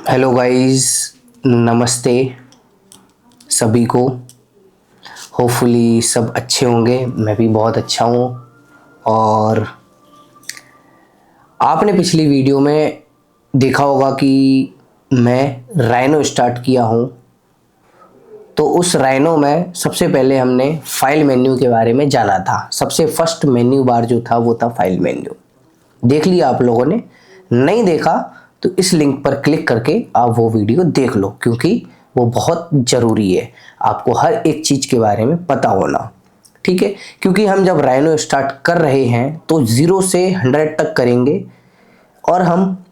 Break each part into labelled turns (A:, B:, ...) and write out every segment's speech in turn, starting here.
A: Hello guys, नमस्ते सभी को। होपफुली सब अच्छे होंगे, मैं भी बहुत अच्छा हूँ। और आपने पिछली वीडियो में देखा होगा कि मैं राइनो स्टार्ट किया हूँ। तो उस राइनो में सबसे पहले हमने फाइल मेन्यू के बारे में जाना था। सबसे फर्स्ट मेन्यू बार जो था वो था फाइल मेन्यू। देख लिया आप लोगों ने? नहीं देखा तो इस लिंक पर क्लिक करके आप वो वीडियो देख लो, क्योंकि वो बहुत ज़रूरी है। आपको हर एक चीज़ के बारे में पता होना, ठीक है? क्योंकि हम जब राइनो स्टार्ट कर रहे हैं तो 0 से 100 तक करेंगे और हम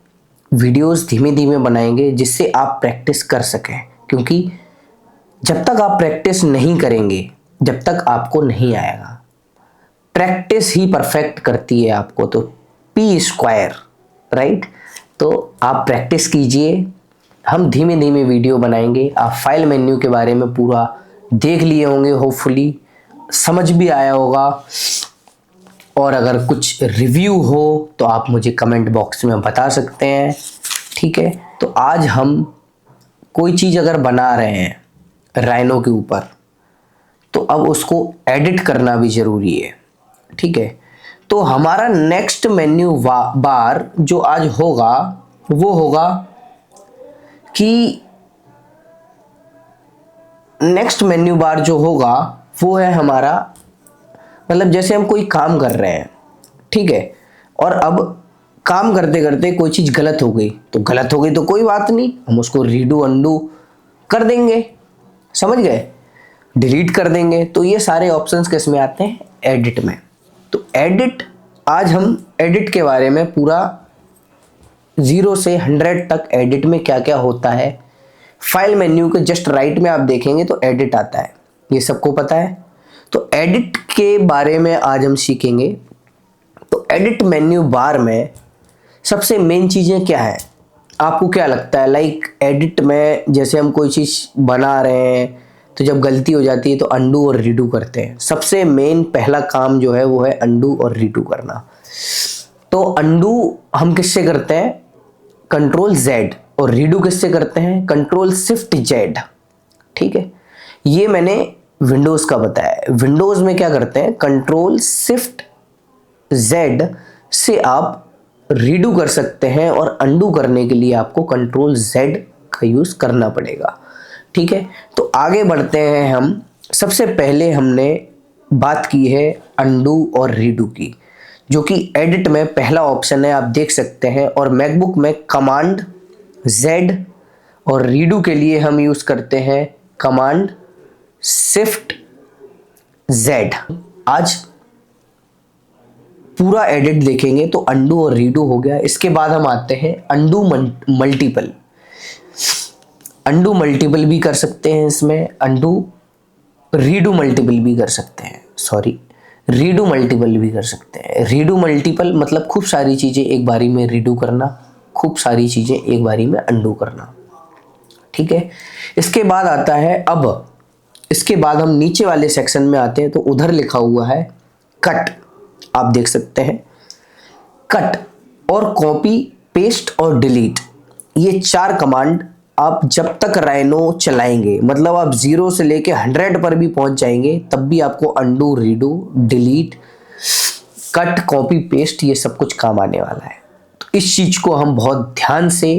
A: वीडियोस धीमे धीमे बनाएंगे जिससे आप प्रैक्टिस कर सकें। क्योंकि जब तक आप प्रैक्टिस नहीं करेंगे, जब तक आपको नहीं आएगा। प्रैक्टिस ही परफेक्ट करती है आपको, तो पी स्क्वायर, राइट? तो आप प्रैक्टिस कीजिए, हम धीमे धीमे वीडियो बनाएंगे। आप फाइल मेन्यू के बारे में पूरा देख लिए होंगे, होपफुली समझ भी आया होगा। और अगर कुछ रिव्यू हो तो आप मुझे कमेंट बॉक्स में बता सकते हैं, ठीक है? तो आज हम कोई चीज़ अगर बना रहे हैं राइनो के ऊपर, तो अब उसको एडिट करना भी ज़रूरी है, ठीक है? तो हमारा नेक्स्ट मेन्यू बार जो आज होगा वो होगा कि नेक्स्ट मेन्यू बार जो होगा वो है हमारा, मतलब जैसे हम कोई काम कर रहे हैं, ठीक है? और अब काम करते करते कोई चीज़ गलत हो गई, तो गलत हो गई तो कोई बात नहीं, हम उसको रीडू अंडू कर देंगे, समझ गए? डिलीट कर देंगे। तो ये सारे ऑप्शंस किस में आते हैं? एडिट में। तो एडिट, आज हम एडिट के बारे में पूरा 0 से 100 तक एडिट में क्या क्या होता है। फाइल मेन्यू के जस्ट राइट में आप देखेंगे तो एडिट आता है, ये सबको पता है। तो एडिट के बारे में आज हम सीखेंगे। तो एडिट मेन्यू बार में सबसे मेन चीज़ें क्या है, आपको क्या लगता है? लाइक एडिट में जैसे हम कोई चीज़ बना रहे हैं तो जब गलती हो जाती है तो अंडू और रीडू करते हैं। सबसे मेन पहला काम जो है वो है अंडू और रीडू करना। तो अंडू हम किससे करते हैं? Control Z। और रीडू किससे करते हैं? कंट्रोल शिफ्ट Z, ठीक है? ये मैंने विंडोज़ का बताया। विंडोज़ में क्या करते हैं? कंट्रोल शिफ्ट Z से आप रीडू कर सकते हैं, और अंडू करने के लिए आपको कंट्रोल Z का यूज़ करना पड़ेगा, ठीक है? तो आगे बढ़ते हैं हम। सबसे पहले हमने बात की है अंडू और रीडू की, जो कि एडिट में पहला ऑप्शन है, आप देख सकते हैं। और मैकबुक में कमांड Z, और रीडू के लिए हम यूज़ करते हैं कमांड शिफ्ट Z। आज पूरा एडिट देखेंगे तो अंडू और रीडू हो गया। इसके बाद हम आते हैं अंडू मल्टीपल। अंडू मल्टीपल भी कर सकते हैं इसमें, अंडू रीडू मल्टीपल भी कर सकते हैं, सॉरी रीडू मल्टीपल भी कर सकते हैं। रीडू मल्टीपल मतलब खूब सारी चीज़ें एक बारी में रीडू करना, खूब सारी चीज़ें एक बारी में अंडू करना, ठीक है? इसके बाद आता है, अब इसके बाद हम नीचे वाले सेक्शन में आते हैं तो उधर लिखा हुआ है कट, आप देख सकते हैं। कट और कॉपी, पेस्ट और डिलीट, ये 4 कमांड आप जब तक राइनो चलाएंगे, मतलब आप 0 से लेके 100 पर भी पहुंच जाएंगे, तब भी आपको undo, redo, delete, cut, copy, paste ये सब कुछ काम आने वाला है। तो इस चीज़ को हम बहुत ध्यान से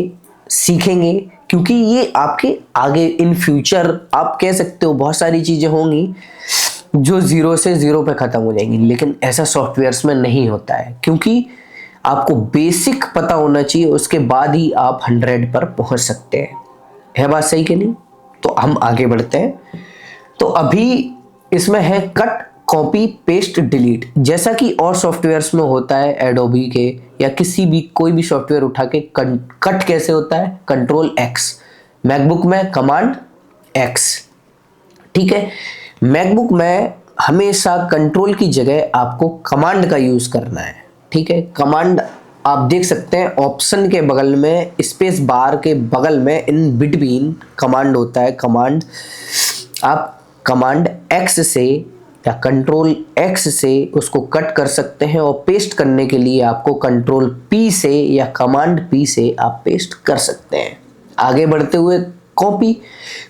A: सीखेंगे, क्योंकि ये आपके आगे इन फ्यूचर, आप कह सकते हो बहुत सारी चीज़ें होंगी जो 0 से 0 पे ख़त्म हो जाएंगी, लेकिन ऐसा सॉफ्टवेयर्स में नहीं होता है। क्योंकि आपको बेसिक पता होना चाहिए, उसके बाद ही आप 100 पर पहुंच सकते हैं। है बात सही कि नहीं? तो हम आगे बढ़ते हैं। तो अभी इसमें है कट, कॉपी, पेस्ट, डिलीट, जैसा कि और सॉफ्टवेयर्स में होता है एडोबी के या किसी भी कोई भी सॉफ्टवेयर उठा के। कट कैसे होता है? Control X। मैकबुक में कमांड X, ठीक है? मैकबुक में हमेशा कंट्रोल की जगह आपको कमांड का यूज़ करना है, ठीक है? कमांड आप देख सकते हैं ऑप्शन के बगल में, स्पेस बार के बगल में इन बिटवीन कमांड होता है। कमांड आप कमांड X से या कंट्रोल एक्स से उसको कट कर सकते हैं, और पेस्ट करने के लिए आपको कंट्रोल पी से या कमांड पी से आप पेस्ट कर सकते हैं। आगे बढ़ते हुए copy,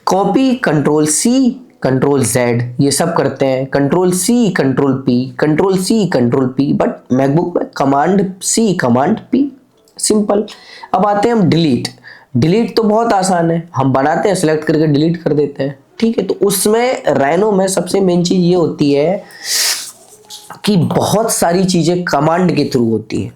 A: copy control C control Z ये सब करते हैं, control C control P, control C control P, but MacBook में command C command P, simple. अब आते हैं हम डिलीट। डिलीट तो बहुत आसान है, हम बनाते हैं सेलेक्ट करके डिलीट कर देते हैं, ठीक है। तो उसमें राइनो में सबसे मेन चीज ये होती है कि बहुत सारी चीजें कमांड के थ्रू होती है,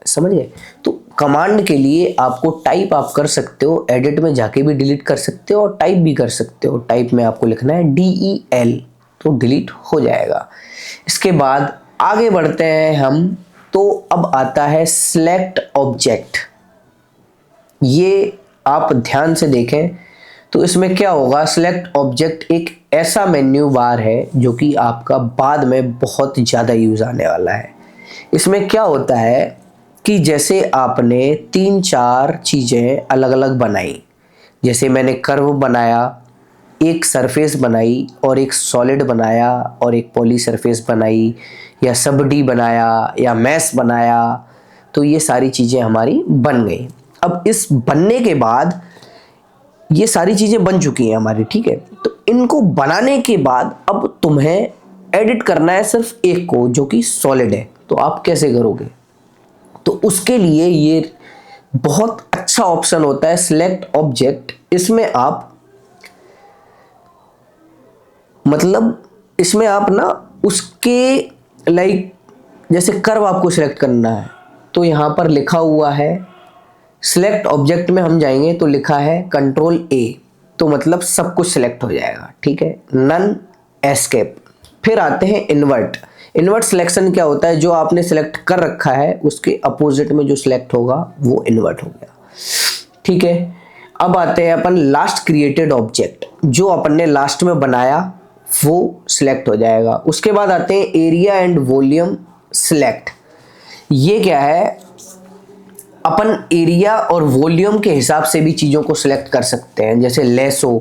A: समझ गए। तो कमांड के लिए आपको टाइप आप कर सकते हो, एडिट में जाके भी डिलीट कर सकते हो और टाइप भी कर सकते हो। टाइप में आपको लिखना है DEL तो डिलीट हो जाएगा। इसके बाद आगे बढ़ते हैं हम, तो अब आता है सिलेक्ट ऑब्जेक्ट। ये आप ध्यान से देखें तो इसमें क्या होगा, सिलेक्ट ऑब्जेक्ट एक ऐसा मेन्यू बार है जो कि आपका बाद में बहुत ज़्यादा यूज़ आने वाला है। इसमें क्या होता है कि जैसे आपने 3-4 चीज़ें अलग अलग बनाई, जैसे मैंने कर्व बनाया, एक सरफेस बनाई और एक सॉलिड बनाया और एक पॉली सरफेस बनाई, या सब डी बनाया या मैश बनाया, तो ये सारी चीज़ें हमारी बन गई। अब इस बनने के बाद ये सारी चीज़ें बन चुकी हैं हमारी, ठीक है। तो इनको बनाने के बाद अब तुम्हें एडिट करना है सिर्फ एक को, जो कि सॉलिड है। तो आप कैसे करोगे, तो उसके लिए ये बहुत अच्छा ऑप्शन होता है सिलेक्ट ऑब्जेक्ट। इसमें आप मतलब इसमें आप ना उसके लाइक जैसे कर्व आपको सिलेक्ट करना है, तो यहाँ पर लिखा हुआ है सिलेक्ट ऑब्जेक्ट में हम जाएंगे तो लिखा है कंट्रोल A, तो मतलब सब कुछ सिलेक्ट हो जाएगा, ठीक है। None escape. फिर आते हैं इन्वर्ट। इन्वर्ट सिलेक्शन क्या होता है, जो आपने सिलेक्ट कर रखा है उसके अपोजिट में जो सिलेक्ट होगा वो इन्वर्ट हो गया, ठीक है। अब आते हैं अपन लास्ट क्रिएटेड ऑब्जेक्ट, जो अपन ने लास्ट में बनाया वो सिलेक्ट हो जाएगा। उसके बाद आते हैं एरिया एंड वॉल्यूम सिलेक्ट। ये क्या है, अपन एरिया और वॉल्यूम के हिसाब से भी चीज़ों को सिलेक्ट कर सकते हैं। जैसे लेसो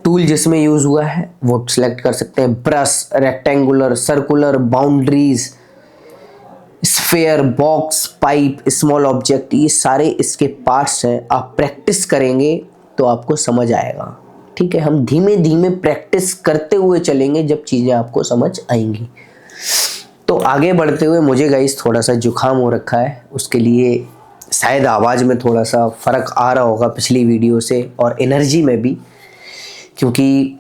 A: टूल जिसमें यूज हुआ है वो सिलेक्ट कर सकते हैं, brush, rectangular, circular, boundaries, sphere, box, pipe, small object, ये सारे इसके पार्ट्स हैं। आप प्रैक्टिस करेंगे तो आपको समझ आएगा, ठीक है। हम धीमे धीमे प्रैक्टिस करते हुए चलेंगे, जब चीज़ें आपको समझ आएंगी। तो आगे बढ़ते हुए मुझे गाइस थोड़ा सा जुकाम हो रखा है, उसके लिए शायद आवाज़ में थोड़ा सा फ़र्क आ रहा होगा पिछली वीडियो से, और एनर्जी में भी, क्योंकि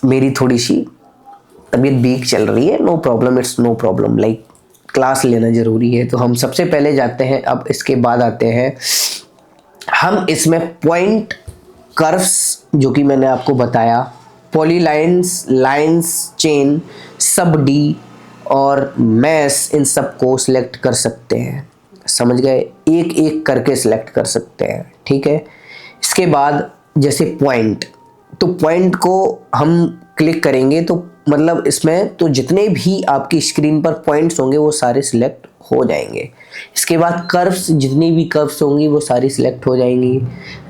A: मेरी थोड़ी सी तबीयत वीक चल रही है। No problem, it's no problem, like class लेना ज़रूरी है। तो हम सबसे पहले जाते हैं, अब इसके बाद आते हैं हम इसमें पॉइंट, कर्व्स जो कि मैंने आपको बताया, पॉलीलाइंस, लाइंस, चेन, सब डी और मैश, इन सब को सिलेक्ट कर सकते हैं, समझ गए। एक एक करके सिलेक्ट कर सकते हैं, ठीक है। इसके बाद जैसे पॉइंट, तो पॉइंट को हम क्लिक करेंगे तो मतलब इसमें तो जितने भी आपकी स्क्रीन पर पॉइंट्स होंगे वो सारे सिलेक्ट हो जाएंगे। इसके बाद कर्व्स, जितनी भी कर्व्स होंगी वो सारी सिलेक्ट हो जाएंगी।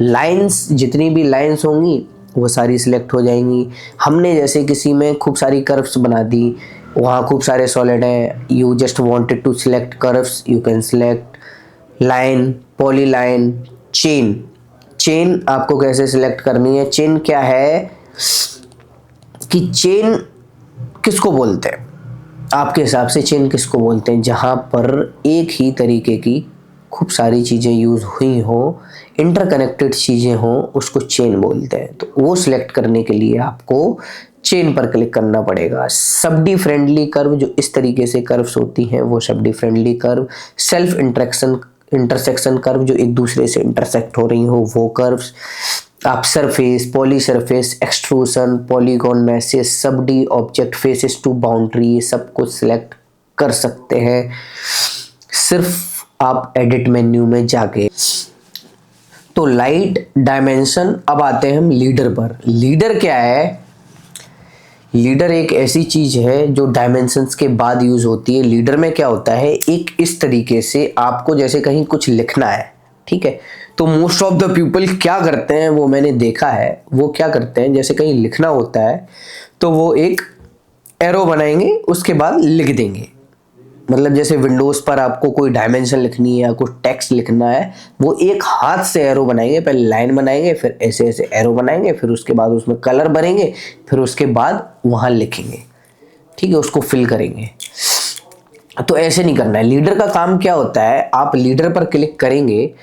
A: लाइंस, जितनी भी लाइंस होंगी वो सारी सिलेक्ट हो जाएंगी। हमने जैसे किसी में खूब सारी कर्व्स बना दी, वहाँ खूब सारे सॉलिड हैं, you just wanted to select curves, you can select line, polyline, chain. Chain आपको कैसे सिलेक्ट करनी है, चेन क्या है कि चेन किसको बोलते हैं, आपके हिसाब से चेन किसको बोलते हैं, जहाँ पर एक ही तरीके की खूब सारी चीज़ें यूज़ हुई हो, इंटरकनेक्टेड चीज़ें हों, उसको चेन बोलते हैं। तो वो सिलेक्ट करने के लिए आपको चेन पर क्लिक करना पड़ेगा। सबडी फ्रेंडली कर्व, जो इस तरीके से कर्व्स होती हैं वो somebody friendly curve. Self intersection curve, जो एक दूसरे से इंटरसेक्ट हो रही हो वो कर्व्स। आप surface, poly surface, extrusion, polygon, message, sub D, object, faces to boundary, ये सब कुछ सिलेक्ट कर सकते हैं सिर्फ आप एडिट मेन्यू में जाके। तो लाइट, डायमेंशन। अब आते हैं हम लीडर पर। लीडर क्या है, लीडर एक ऐसी चीज है जो डायमेंशंस के बाद यूज होती है। लीडर में क्या होता है, एक इस तरीके से आपको जैसे कहीं कुछ लिखना है, ठीक है, तो मोस्ट ऑफ द पीपल क्या करते हैं, वो मैंने देखा है, वो क्या करते हैं जैसे कहीं लिखना होता है तो वो एक एरो बनाएंगे, उसके बाद लिख देंगे। मतलब जैसे विंडोज पर आपको कोई डायमेंशन लिखनी है या कुछ टेक्स्ट लिखना है, वो एक हाथ से एरो बनाएंगे, पहले लाइन बनाएंगे, फिर ऐसे ऐसे एरो बनाएंगे, फिर उसके बाद उसमें कलर भरेंगे, फिर उसके बाद वहां लिखेंगे। ठीक है, उसको फिल करेंगे। तो ऐसे नहीं करना है। लीडर का काम क्या होता है, आप लीडर पर क्लिक करेंगे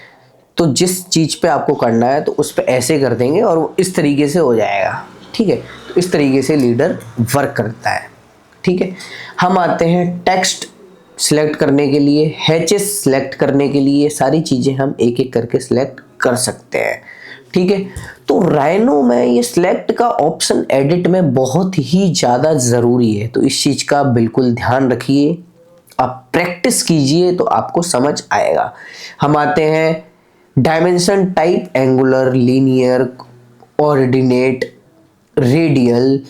A: तो जिस चीज पे आपको करना है तो उस पर ऐसे कर देंगे और वो इस तरीके से हो जाएगा। ठीक है, तो इस तरीके से लीडर वर्क करता है। ठीक है, हम आते हैं टेक्स्ट सिलेक्ट करने के लिए, हैचेस सिलेक्ट करने के लिए। सारी चीजें हम एक एक करके सिलेक्ट कर सकते हैं। ठीक है, तो राइनो में ये सिलेक्ट का ऑप्शन एडिट में बहुत ही ज़्यादा ज़रूरी है, तो इस चीज़ का बिल्कुल ध्यान रखिए। आप प्रैक्टिस कीजिए तो आपको समझ आएगा। हम आते हैं dimension type, angular, linear, ordinate, radial,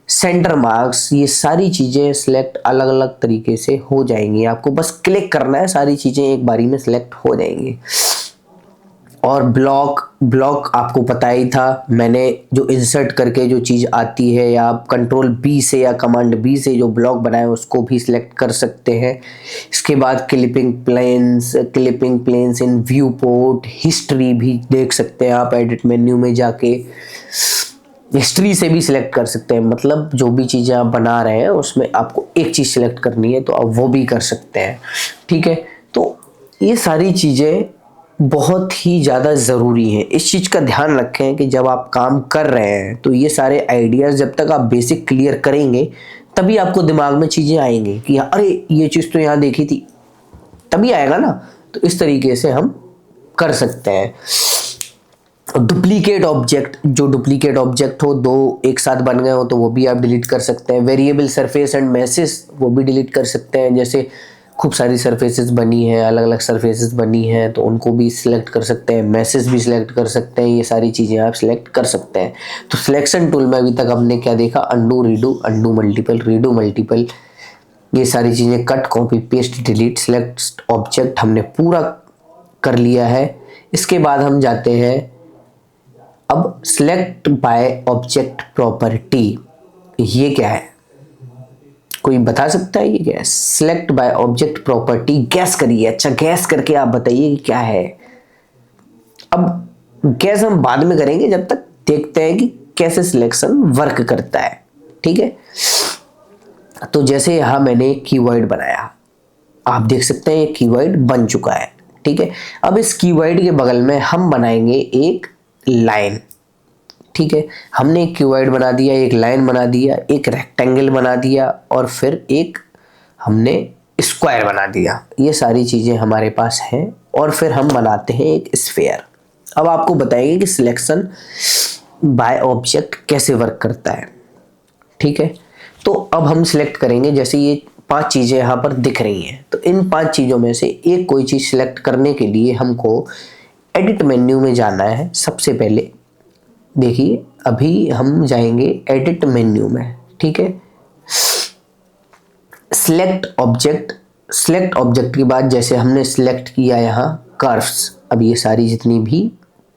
A: centre marks, ये सारी चीज़ें सिलेक्ट अलग अलग तरीके से हो जाएंगी। आपको बस क्लिक करना है, सारी चीज़ें एक बारी में सिलेक्ट हो जाएंगी। और ब्लॉक आपको पता ही था, मैंने जो इंसर्ट करके जो चीज़ आती है, या आप कंट्रोल बी से या कमांड बी से जो ब्लॉक बनाए उसको भी सिलेक्ट कर सकते हैं। इसके बाद clipping planes in viewport, history भी देख सकते हैं आप एडिट मेन्यू में जाके, हिस्ट्री से भी सिलेक्ट कर सकते हैं। मतलब जो भी चीज़ें आप बना रहे हैं उसमें आपको एक चीज़ सिलेक्ट करनी है तो आप वो भी कर सकते हैं। ठीक है, तो ये सारी चीज़ें बहुत ही ज़्यादा ज़रूरी है। इस चीज़ का ध्यान रखें कि जब आप काम कर रहे हैं तो ये सारे आइडियाज़ जब तक आप बेसिक क्लियर करेंगे तभी आपको दिमाग में चीज़ें आएंगी कि अरे ये चीज़ तो यहाँ देखी थी, तभी आएगा ना। तो इस तरीके से हम कर सकते हैं। डुप्लीकेट ऑब्जेक्ट, जो डुप्लीकेट ऑब्जेक्ट हो, दो एक साथ बन गए हो तो वो भी आप डिलीट कर सकते हैं। वेरिएबल सरफेस एंड मैसेज, वो भी डिलीट कर सकते हैं। जैसे खूब सारी सरफेसेस बनी है, अलग अलग सरफेसेस बनी हैं, तो उनको भी सिलेक्ट कर सकते हैं, मैसेज भी सिलेक्ट कर सकते हैं। ये सारी चीज़ें आप सिलेक्ट कर सकते हैं। तो सिलेक्शन टूल में अभी तक हमने क्या देखा, undo, redo, undo multiple, redo multiple, ये सारी चीज़ें, cut, copy, paste, delete, select object हमने पूरा कर लिया है। इसके बाद हम जाते हैं अब सिलेक्ट बाय ऑब्जेक्ट प्रॉपर्टी। ये क्या है, कोई बता सकता है ये क्या है? Select by object property, gas करिए। अच्छा, गैस करके आप बताइए कि क्या है। अब गैस हम बाद में करेंगे, जब तक देखते हैं कि कैसे सिलेक्शन वर्क करता है। ठीक है, तो जैसे यहां मैंने कीवर्ड बनाया, आप देख सकते हैं ये कीवर्ड बन चुका है। ठीक है, अब इस कीवर्ड के बगल में हम बनाएंगे एक लाइन। ठीक है, हमने एक कीवर्ड बना दिया, एक लाइन बना दिया, एक रेक्टेंगल बना दिया और फिर एक हमने स्क्वायर बना दिया। ये सारी चीज़ें हमारे पास हैं और फिर हम बनाते हैं एक स्फीयर। अब आपको बताएंगे कि सिलेक्शन बाय ऑब्जेक्ट कैसे वर्क करता है। ठीक है, तो अब हम सिलेक्ट करेंगे, जैसे ये 5 चीज़ें यहाँ पर दिख रही हैं, तो इन 5 चीज़ों में से एक कोई चीज़ सिलेक्ट करने के लिए हमको एडिट मेन्यू में जाना है। सबसे पहले देखिए, अभी हम जाएंगे एडिट मेन्यू में। ठीक है, सिलेक्ट ऑब्जेक्ट, सिलेक्ट ऑब्जेक्ट के बाद जैसे हमने सिलेक्ट किया यहाँ कर्व्स, अब ये सारी जितनी भी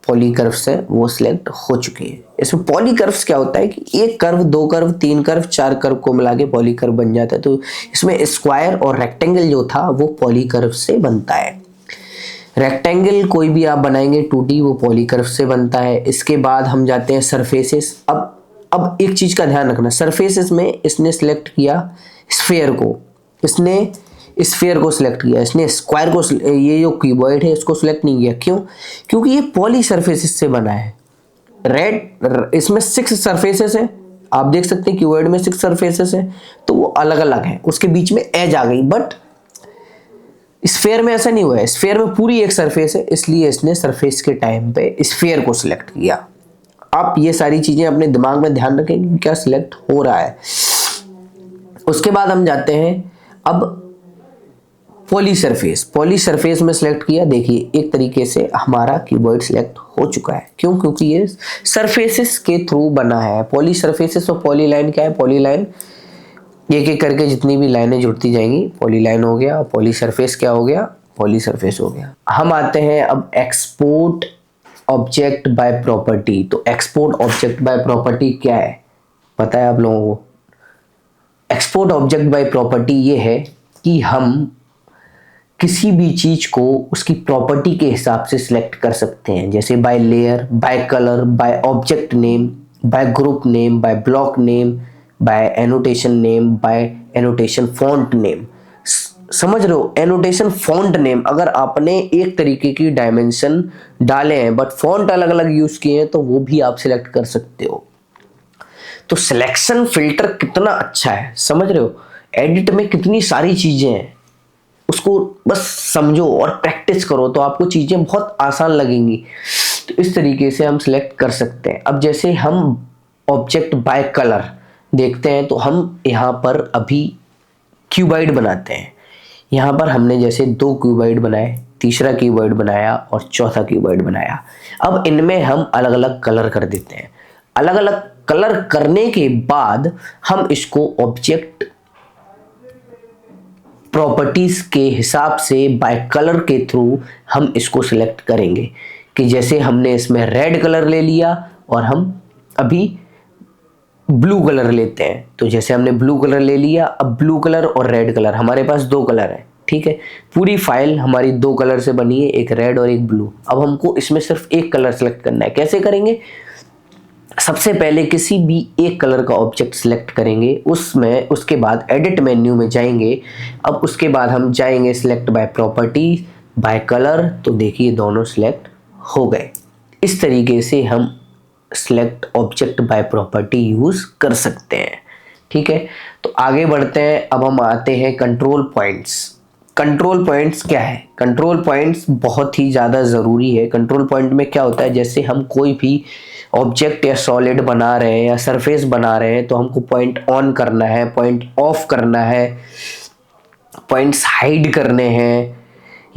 A: पॉली कर्व्स है वो सिलेक्ट हो चुकी है। इसमें पॉली कर्व्स क्या होता है कि एक कर्व, 2 कर्व, 3 कर्व, 4 कर्व को मिला के पॉली कर्व बन जाता है। तो इसमें स्क्वायर और रेक्टेंगल जो था वो पॉली कर्व से बनता है। रेक्टेंगल कोई भी आप बनाएंगे 2D, वो पॉलीकर्व से बनता है। इसके बाद हम जाते हैं सरफेसेस। अब एक चीज़ का ध्यान रखना, सरफेसेस में इसने सिलेक्ट किया स्फीयर को, इसने स्फीयर को सिलेक्ट किया, इसने स्क्वायर को, ये जो कीवर्ड है इसको सिलेक्ट नहीं किया। क्यों? क्योंकि ये पॉली सरफेसेस से बना है। रेड, इसमें 6 सरफेसेस है, आप देख सकते हैं कीवर्ड में 6 सरफेसेस है, तो वो अलग अलग है, उसके बीच में एज आ गई। बट स्फीयर में ऐसा नहीं हुआ है, स्फीयर में पूरी एक सरफेस है, इसलिए इसने सरफेस के टाइम पे स्फीयर को सिलेक्ट किया। आप ये सारी चीजें अपने दिमाग में ध्यान रखें कि क्या सिलेक्ट हो रहा है। उसके बाद हम जाते हैं अब पॉली सरफेस। पॉली सरफेस में सिलेक्ट किया, देखिए एक तरीके से हमारा कीवर्ड सिलेक्ट हो चुका है। क्यों? क्योंकि ये सरफेसेस के थ्रू बना है। पॉली सरफेसेस और पॉली लाइन क्या है? पॉली लाइन एक एक करके जितनी भी लाइनें जुड़ती जाएंगी, पॉली लाइन हो गया, और पॉली सरफेस क्या हो गया? पॉली सरफेस हो गया। हम आते हैं अब एक्सपोर्ट ऑब्जेक्ट बाय प्रॉपर्टी। तो एक्सपोर्ट ऑब्जेक्ट बाय प्रॉपर्टी क्या है, पता है आप लोगों को? एक्सपोर्ट ऑब्जेक्ट बाय प्रॉपर्टी ये है कि हम किसी भी चीज को उसकी प्रॉपर्टी के हिसाब से सिलेक्ट कर सकते हैं, जैसे by layer, by colour, by object name, by group name, by block name, by annotation name, by annotation font name. समझ रहे हो, एनोटेशन फॉन्ट नेम, अगर आपने एक तरीके की डायमेंशन डाले हैं बट फॉन्ट अलग अलग यूज किए हैं तो वो भी आप सिलेक्ट कर सकते हो। तो सिलेक्शन फिल्टर कितना अच्छा है, समझ रहे हो, एडिट में कितनी सारी चीजें हैं, उसको बस समझो और प्रैक्टिस करो तो आपको चीजें बहुत आसान लगेंगी। तो इस तरीके से हम सिलेक्ट कर सकते हैं। अब जैसे हम ऑब्जेक्ट बाय कलर देखते हैं तो हम यहाँ पर अभी क्यूबाइड बनाते हैं। यहाँ पर हमने जैसे 2 क्यूबाइड बनाए, तीसरा क्यूबाइड बनाया और चौथा क्यूबाइड बनाया। अब इनमें हम अलग अलग कलर कर देते हैं। अलग अलग कलर करने के बाद हम इसको ऑब्जेक्ट प्रॉपर्टीज के हिसाब से बाय कलर के थ्रू हम इसको सिलेक्ट करेंगे कि जैसे हमने इसमें रेड कलर ले लिया और हम अभी ब्लू कलर लेते हैं। तो जैसे हमने ब्लू कलर ले लिया, अब ब्लू कलर और रेड कलर, हमारे पास 2 कलर है, ठीक है। पूरी फाइल हमारी 2 कलर से बनी है, एक रेड और एक ब्लू। अब हमको इसमें सिर्फ एक कलर सेलेक्ट करना है। कैसे करेंगे? सबसे पहले किसी भी एक कलर का ऑब्जेक्ट सिलेक्ट करेंगे, उसमें उसके बाद एडिट मेन्यू में जाएंगे। अब उसके बाद हम जाएंगे select by property, by colour, तो देखिए दोनों सिलेक्ट हो गए। इस तरीके से हम select object by property use कर सकते हैं, ठीक है। तो आगे बढ़ते हैं। अब हम आते हैं कंट्रोल पॉइंट्स। कंट्रोल पॉइंट्स क्या है? कंट्रोल पॉइंट्स बहुत ही ज़्यादा ज़रूरी है। कंट्रोल पॉइंट में क्या होता है, जैसे हम कोई भी ऑब्जेक्ट या सॉलिड बना रहे हैं या सरफेस बना रहे हैं तो हमको पॉइंट ऑन करना है, पॉइंट ऑफ करना है, पॉइंट्स हाइड करने हैं,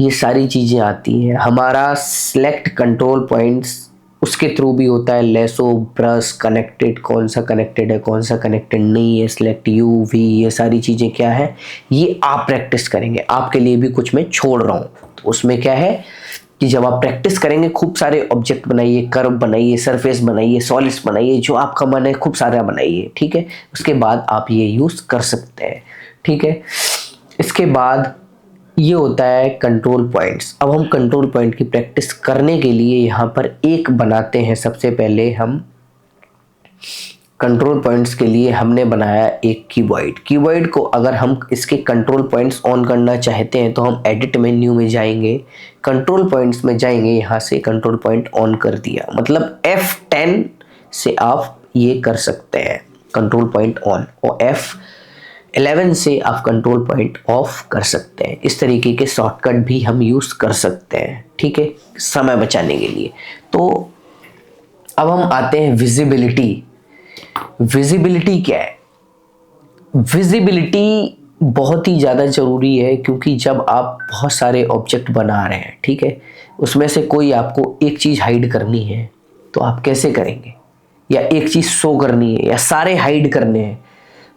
A: ये सारी चीज़ें आती हैं। हमारा सिलेक्ट कंट्रोल पॉइंट्स उसके थ्रू भी होता है, लेसो, ब्रश, कनेक्टेड, कौन सा कनेक्टेड है, कौन सा कनेक्टेड नहीं है, सिलेक्ट यू, वी, ये सारी चीज़ें क्या है, ये आप प्रैक्टिस करेंगे। आपके लिए भी कुछ मैं छोड़ रहा हूँ। तो उसमें क्या है कि जब आप प्रैक्टिस करेंगे, खूब सारे ऑब्जेक्ट बनाइए, कर्व बनाइए, सरफेस बनाइए, सॉलिड्स बनाइए, जो आपका मन है खूब सारा बनाइए, ठीक है। उसके बाद आप ये यूज़ कर सकते हैं, ठीक है। इसके बाद ये होता है कंट्रोल पॉइंट्स। अब हम कंट्रोल पॉइंट की प्रैक्टिस करने के लिए यहाँ पर एक बनाते हैं। सबसे पहले हम कंट्रोल पॉइंट्स के लिए हमने बनाया एक कीबोर्ड। कीबोर्ड को अगर हम इसके कंट्रोल पॉइंट्स ऑन करना चाहते हैं तो हम एडिट मेन्यू में जाएंगे, कंट्रोल पॉइंट्स में जाएंगे, यहाँ से कंट्रोल पॉइंट ऑन कर दिया, मतलब F10 से आप ये कर सकते हैं कंट्रोल पॉइंट ऑन, और F11 से आप कंट्रोल पॉइंट ऑफ कर सकते हैं। इस तरीके के शॉर्टकट भी हम यूज़ कर सकते हैं, ठीक है, समय बचाने के लिए। तो अब हम आते हैं विजिबिलिटी। विजिबिलिटी क्या है? विजिबिलिटी बहुत ही ज़्यादा ज़रूरी है, क्योंकि जब आप बहुत सारे ऑब्जेक्ट बना रहे हैं, ठीक है, उसमें से कोई आपको एक चीज़ हाइड करनी है तो आप कैसे करेंगे, या एक चीज़ शो करनी है या सारे हाइड करने हैं,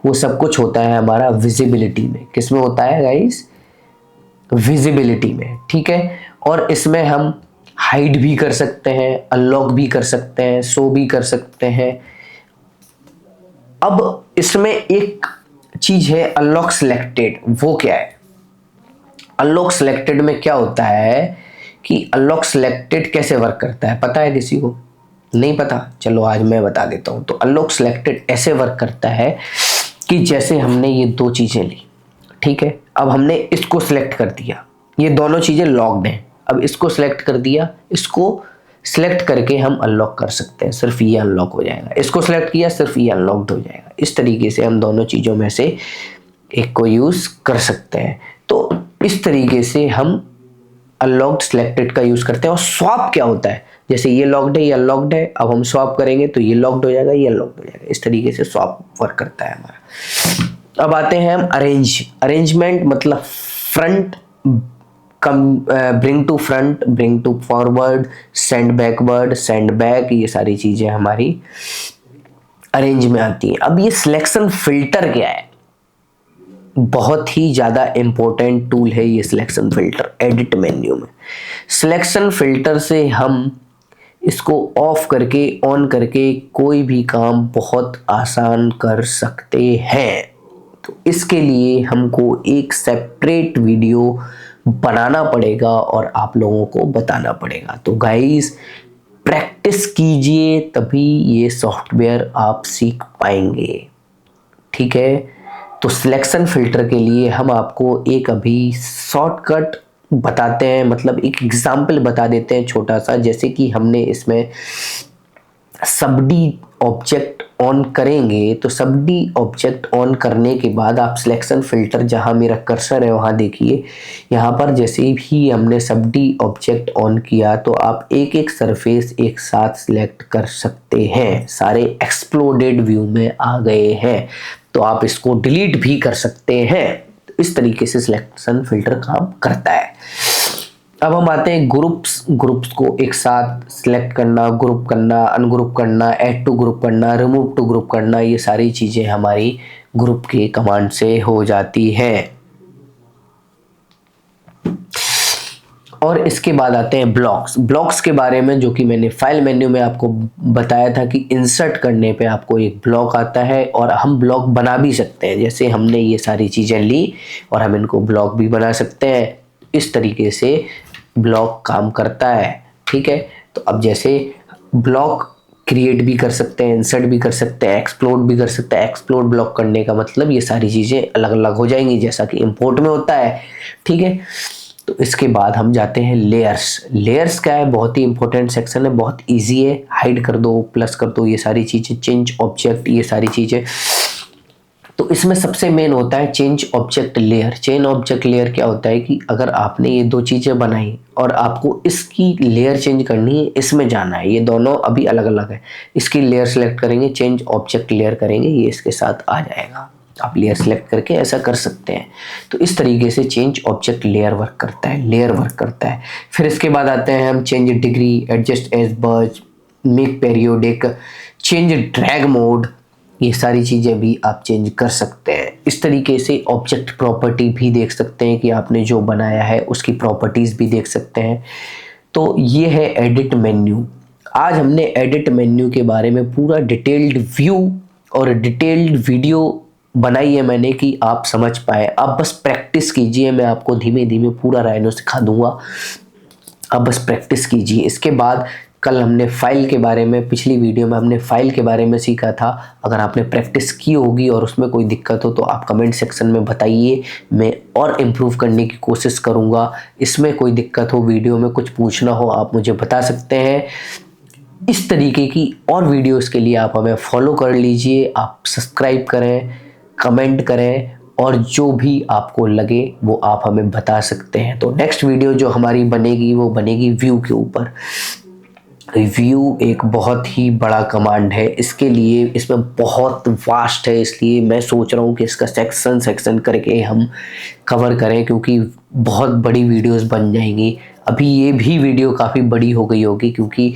A: वो सब कुछ होता है हमारा विजिबिलिटी में। किस में होता है गाइस? विजिबिलिटी में, ठीक है। और इसमें हम हाइड भी कर सकते हैं, अनलॉक भी कर सकते हैं, शो भी कर सकते हैं। अब इसमें एक चीज है अनलॉक सिलेक्टेड। वो क्या है? अनलॉक सिलेक्टेड में क्या होता है कि अनलॉक सिलेक्टेड कैसे वर्क करता है, पता है किसी को? नहीं पता? चलो आज मैं बता देता हूं। तो अनलॉक सिलेक्टेड ऐसे वर्क करता है कि जैसे हमने ये 2 चीजें ली, ठीक है, अब हमने इसको सिलेक्ट कर दिया, ये दोनों चीजें लॉक्ड हैं, अब इसको सिलेक्ट कर दिया, इसको सिलेक्ट करके हम अनलॉक कर सकते हैं, सिर्फ ये अनलॉक हो जाएगा। इसको सिलेक्ट किया, सिर्फ ये अनलॉक्ड हो जाएगा। इस तरीके से हम दोनों चीज़ों में से एक को यूज़ कर सकते हैं। तो इस तरीके से हम अनलॉक्ड सिलेक्टेड का यूज़ करते हैं। और स्वैप क्या होता है? जैसे ये लॉक्ड है, ये अनलॉक्ड है, अब हम स्वैप करेंगे तो ये लॉक्ड हो जाएगा, ये अनलॉक्ड हो जाएगा। इस तरीके से स्वैप वर्क करता है हमारा। अब आते हैं हम अरेंजमेंट, मतलब front, bring to front, bring to forward, send backward, send back, ये सारी चीजें हमारी अरेंज में आती हैं। अब ये सिलेक्शन फिल्टर क्या है? बहुत ही ज्यादा इंपॉर्टेंट टूल है ये सिलेक्शन फिल्टर एडिट मेन्यू में। सिलेक्शन फिल्टर से हम इसको ऑफ करके ऑन करके कोई भी काम बहुत आसान कर सकते हैं। तो इसके लिए हमको एक सेपरेट वीडियो बनाना पड़ेगा और आप लोगों को बताना पड़ेगा। तो गाइस प्रैक्टिस कीजिए तभी ये सॉफ्टवेयर आप सीख पाएंगे, ठीक है। तो सिलेक्शन फिल्टर के लिए हम आपको एक अभी शॉर्टकट बताते हैं, मतलब एक एग्जाम्पल बता देते हैं छोटा सा। जैसे कि हमने इसमें सबडी ऑब्जेक्ट ऑन करेंगे, तो सबडी ऑब्जेक्ट ऑन करने के बाद आप सिलेक्शन फिल्टर, जहां मेरा कर्सर है वहां देखिए, यहाँ पर जैसे ही हमने सबडी ऑब्जेक्ट ऑन किया तो आप एक एक सरफेस एक साथ सिलेक्ट कर सकते हैं। सारे एक्सप्लोडेड व्यू में आ गए हैं, तो आप इसको डिलीट भी कर सकते हैं। तो इस तरीके से सिलेक्शन फिल्टर काम करता है। अब हम आते हैं ग्रुप्स को एक साथ सिलेक्ट करना, ग्रुप करना, अनग्रुप करना, ऐड टू ग्रुप करना, रिमूव टू ग्रुप करना, ये सारी चीजें हमारी ग्रुप के कमांड से हो जाती हैं। और इसके बाद आते हैं ब्लॉक्स के बारे में, जो कि मैंने फाइल मेन्यू में आपको बताया था कि इंसर्ट करने पे आपको एक ब्लॉक आता है और हम ब्लॉक बना भी सकते हैं। जैसे हमने ये सारी चीजें ली और हम इनको ब्लॉक भी बना सकते हैं। इस तरीके से ब्लॉक काम करता है, ठीक है। तो अब जैसे ब्लॉक क्रिएट भी कर सकते हैं, इंसर्ट भी कर सकते हैं, एक्सप्लोड भी कर सकते हैं। एक्सप्लोड ब्लॉक करने का मतलब ये सारी चीज़ें अलग अलग हो जाएंगी, जैसा कि इंपोर्ट में होता है, ठीक है। तो इसके बाद हम जाते हैं लेयर्स क्या है, बहुत ही इंपॉर्टेंट सेक्शन है, बहुत इजी है। हाइड कर दो, प्लस कर दो, ये सारी चीज़ें, चेंज ऑब्जेक्ट, ये सारी चीज़ें। तो इसमें सबसे मेन होता है change object layer. Change object layer क्या होता है कि अगर आपने ये दो चीज़ें बनाई और आपको इसकी लेयर चेंज करनी है, इसमें जाना है, ये दोनों अभी अलग अलग है। इसकी लेयर सेलेक्ट करेंगे, चेंज ऑब्जेक्ट लेयर करेंगे, ये इसके साथ आ जाएगा। आप लेयर सेलेक्ट करके ऐसा कर सकते हैं। तो इस तरीके से चेंज ऑब्जेक्ट लेयर वर्क करता है। फिर इसके बाद आते हैं हम चेंज डिग्री, एडजस्ट एज बर्ज, make periodic, change drag mode, ये सारी चीज़ें भी आप चेंज कर सकते हैं। इस तरीके से ऑब्जेक्ट प्रॉपर्टी भी देख सकते हैं कि आपने जो बनाया है उसकी प्रॉपर्टीज़ भी देख सकते हैं। तो ये है एडिट मेन्यू। आज हमने एडिट मेन्यू के बारे में पूरा डिटेल्ड व्यू और डिटेल्ड वीडियो बनाई है मैंने कि आप समझ पाए। आप बस प्रैक्टिस कीजिए, मैं आपको धीमे धीमे पूरा राइनो सिखा दूंगा, आप बस प्रैक्टिस कीजिए। इसके बाद कल हमने फाइल के बारे में, पिछली वीडियो में हमने फाइल के बारे में सीखा था। अगर आपने प्रैक्टिस की होगी और उसमें कोई दिक्कत हो तो आप कमेंट सेक्शन में बताइए, मैं और इम्प्रूव करने की कोशिश करूँगा। इसमें कोई दिक्कत हो, वीडियो में कुछ पूछना हो, आप मुझे बता सकते हैं। इस तरीके की और वीडियोस के लिए आप हमें फॉलो कर लीजिए, आप सब्सक्राइब करें, कमेंट करें और जो भी आपको लगे वो आप हमें बता सकते हैं। तो नेक्स्ट वीडियो जो हमारी बनेगी वो बनेगी व्यू के ऊपर। व्यू एक बहुत ही बड़ा कमांड है, इसके लिए इसमें बहुत वास्ट है, इसलिए मैं सोच रहा हूँ कि इसका सेक्शन करके हम कवर करें, क्योंकि बहुत बड़ी वीडियोस बन जाएंगी। अभी ये भी वीडियो काफ़ी बड़ी हो गई होगी क्योंकि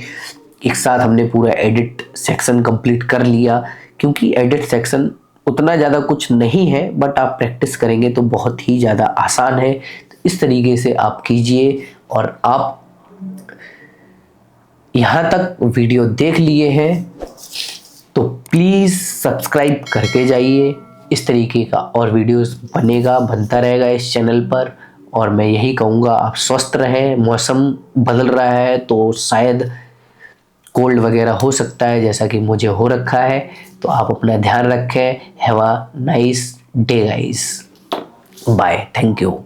A: एक साथ हमने पूरा एडिट सेक्शन कंप्लीट कर लिया। क्योंकि एडिट सेक्शन उतना ज़्यादा कुछ नहीं है, बट आप प्रैक्टिस करेंगे तो बहुत ही ज़्यादा आसान है। तो इस तरीके से आप कीजिए। और आप यहाँ तक वीडियो देख लिए हैं तो प्लीज़ सब्सक्राइब करके जाइए। इस तरीके का और वीडियोस बनता रहेगा इस चैनल पर। और मैं यही कहूँगा, आप स्वस्थ रहें। मौसम बदल रहा है तो शायद कोल्ड वगैरह हो सकता है, जैसा कि मुझे हो रखा है। तो आप अपना ध्यान रखें। Have a nice day guys, bye, thank you.